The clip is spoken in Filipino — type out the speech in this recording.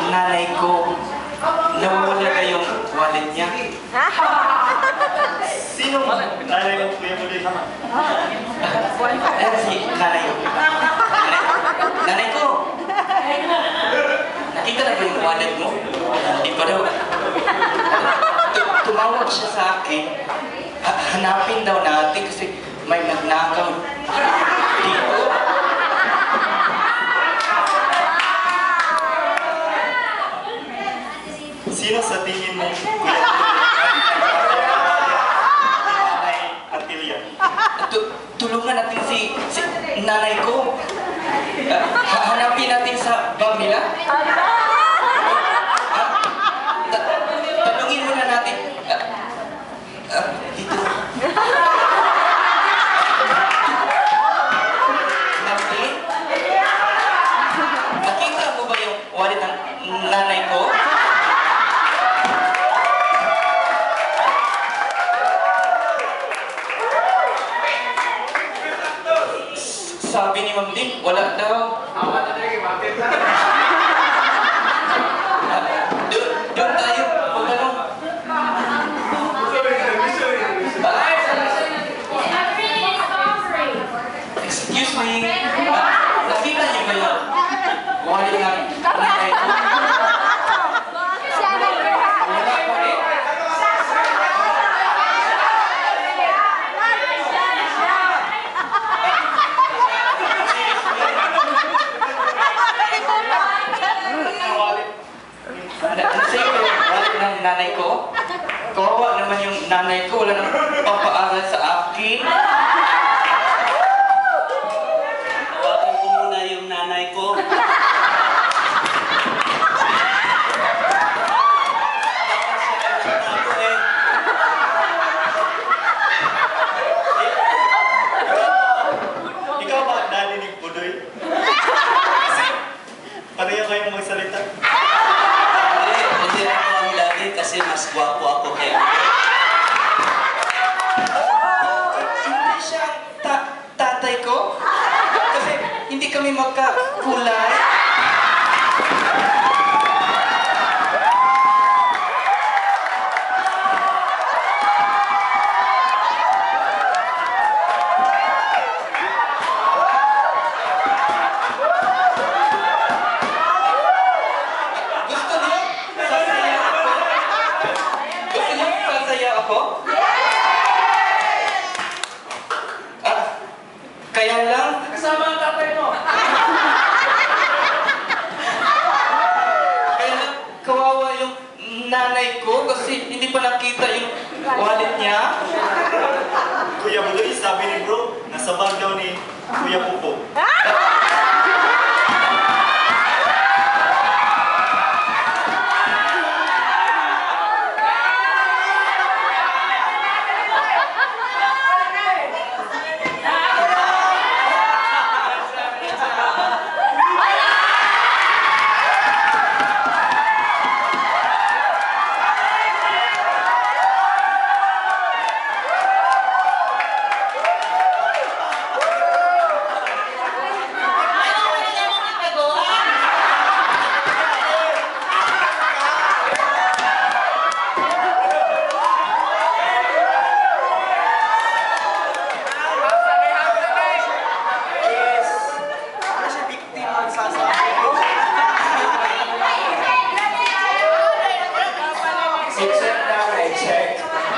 nanay ko, nawawala na yung wallet niya. Sino nanay mo kuya mo din? Si nanay ko. Nanay ko! Nakita na ba yung wallet mo? Hindi pa daw. Tumawag siya sa akin. Hanapin daw natin kasi may nagnakaw dito. Sino sa tingin mo nanay Atilia? Tulungan natin si nanay ko. Hanapin natin sa bag nila. Tanungin muna natin. Dito. Nakita mo ba yung wallet ng nanay ko? Sabi ni Ma'am Din, wala daw. Doon tayo, pagkalong. Excuse me. Nakita niyo ba yung wallet ng nanay ko? Wala pa rin. Ng nanay ko? Kawawa naman yung nanay ko, wala nang papaaral sa akin. Tawagan ko muna yung nanay ko. Ikaw ba narinig mo doy? Kasi pareho kayong magsalita. Hindi ako ang lagi kasi mas gwapo ako kay Hindi siya tatay ko? Kasi hindi kami magkakulay. Kaya lang, kasama ang tatay mo. Kaya lang, kawawa yung nanay ko kasi hindi pa nakita yung wallet niya. Kuya Budoy, sabi ni bro, nasa bag daw ni Kuya Pupo. I check.